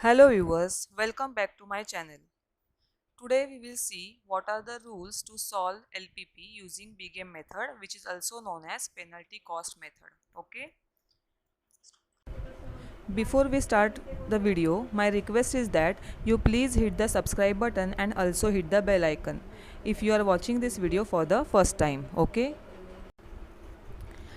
Hello viewers, welcome back to my channel. Today we will see what are the rules to solve LPP using big M method, which is also known as penalty cost method. Okay. Before we start the video, my request is that you please hit the subscribe button and also hit the bell icon if you are watching this video for the first time. Okay.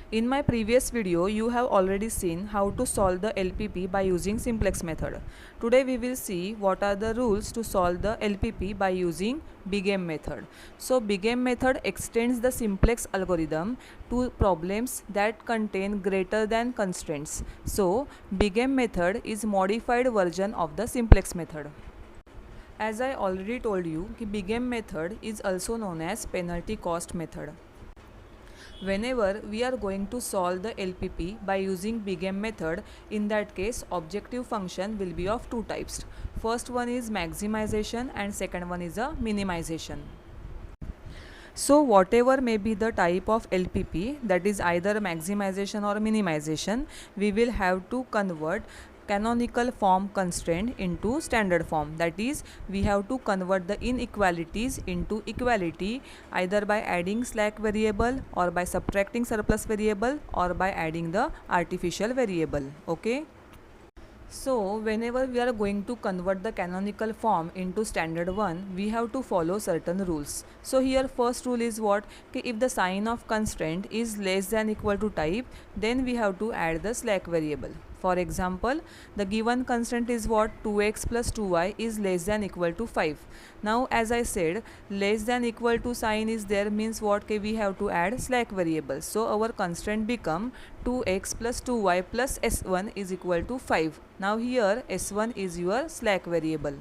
In my previous video, you have already seen how to solve the LPP by using simplex method. Today we will see what are the rules to solve the LPP by using big M method. So big M method extends the simplex algorithm to problems that contain greater than constraints. So big M method is modified version of the simplex method. As I already told you, big M method is also known as penalty cost method. Whenever we are going to solve the LPP by using big M method, in that case objective function will be of two types. First one is maximization and second one is a minimization. So whatever may be the type of LPP, that is either maximization or minimization, we will have to convert canonical form constraint into standard form. That is, we have to convert the inequalities into equality either by adding slack variable or by subtracting surplus variable or by adding the artificial variable. Okay. So whenever we are going to convert the canonical form into standard one, we have to follow certain rules. So here first rule is what? If the sign of constraint is less than equal to type, then we have to add the slack variable. For example, the given constraint is what? 2x plus 2y is less than equal to 5. Now as I said, less than equal to sign is there means what? We have to add slack variable. So our constraint become 2x plus 2y plus s1 is equal to 5. Now here s1 is your slack variable.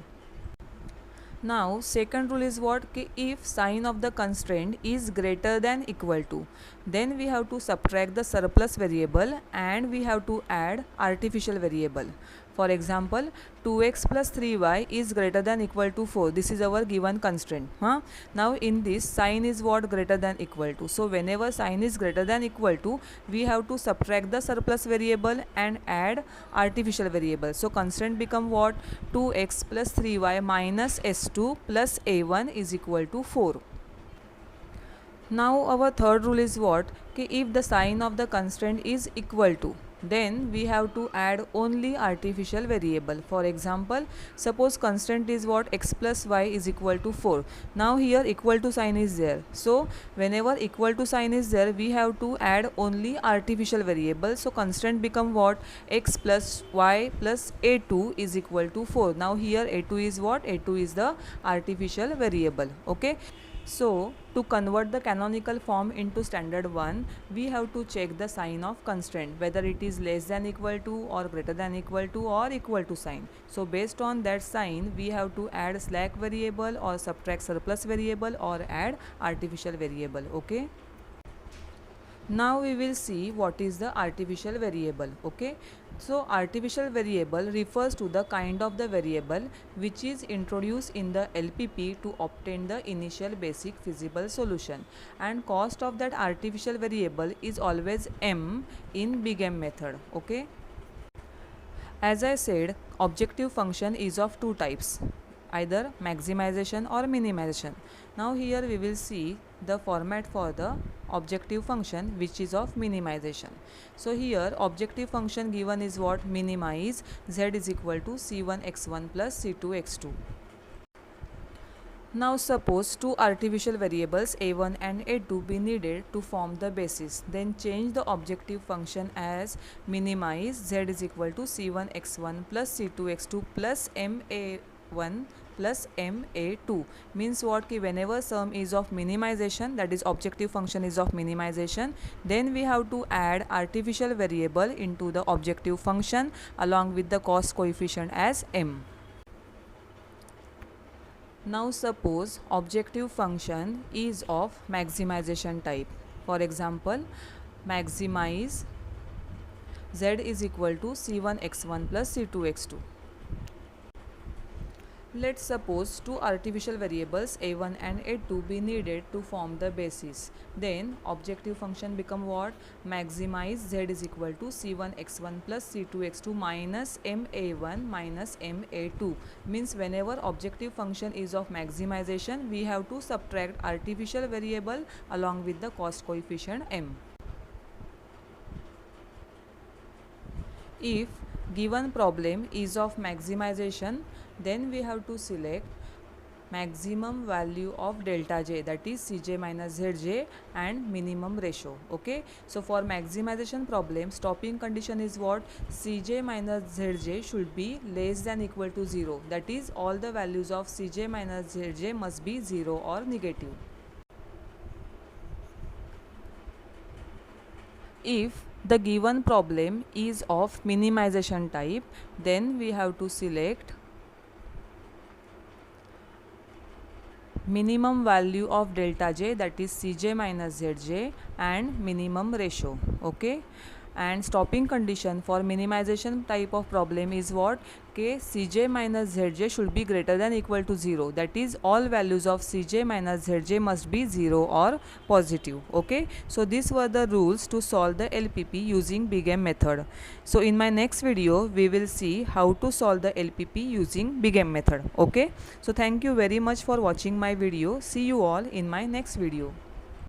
Now second rule is what? If sign of the constraint is greater than equal to, then we have to subtract the surplus variable and we have to add artificial variable. For example, 2x plus 3y is greater than equal to 4. This is our given constraint. Now in this, sign is what? Greater than equal to. So whenever sign is greater than equal to, we have to subtract the surplus variable and add artificial variable. So constraint become what? 2x plus 3y minus s2 plus a1 is equal to 4. Now our third rule is what? If the sign of the constraint is equal to, then we have to add only artificial variable. For example, suppose constraint is what? X plus y is equal to 4. Now here equal to sign is there. So whenever equal to sign is there, we have to add only artificial variable. So constraint become what? X plus y plus a2 is equal to 4. Now here a2 is what? A2 is the artificial variable. Okay. So to convert the canonical form into standard one, we have to check the sign of constraint, whether it is less than equal to or greater than equal to or equal to sign. So based on that sign, we have to add slack variable or subtract surplus variable or add artificial variable. Okay. Now we will see what is the artificial variable. Okay. So artificial variable refers to the kind of the variable which is introduced in the LPP to obtain the initial basic feasible solution, and cost of that artificial variable is always m in big M method. Okay. As I said, objective function is of two types, either maximization or minimization. Now here we will see the format for the objective function which is of minimization. So here objective function given is what? Minimize z is equal to c1 x1 plus c2 x2. Now suppose two artificial variables a1 and a2 be needed to form the basis. Then change the objective function as minimize z is equal to c1 x1 plus c2 x2 plus ma1 plus ma2. Means what? Whenever sum is of minimization, that is objective function is of minimization, then we have to add artificial variable into the objective function along with the cost coefficient as m. Now suppose objective function is of maximization type. For example, maximize z is equal to c1 x1 plus c2 x2. Let's suppose two artificial variables a1 and a2 be needed to form the basis. Then objective function become what? Maximize z is equal to c1x1 plus c2x2 minus ma1 minus ma2. Means whenever objective function is of maximization, we have to subtract artificial variable along with the cost coefficient m. If given problem is of maximization, then we have to select maximum value of delta j, that is cj minus zj, and minimum ratio. Okay, so for maximization problem, stopping condition is what? Cj minus zj should be less than equal to 0, that is all the values of cj minus zj must be 0 or negative. If the given problem is of minimization type, then we have to select minimum value of delta j, that is cj minus zj, and minimum ratio. Okay, and stopping condition for minimization type of problem is what? Okay, cj minus zj should be greater than equal to 0, that is all values of cj minus zj must be 0 or positive. Okay, so these were the rules to solve the LPP using Big M method. So in my next video we will see how to solve the LPP using Big M method. Okay, so thank you very much for watching my video. See you all in my next video.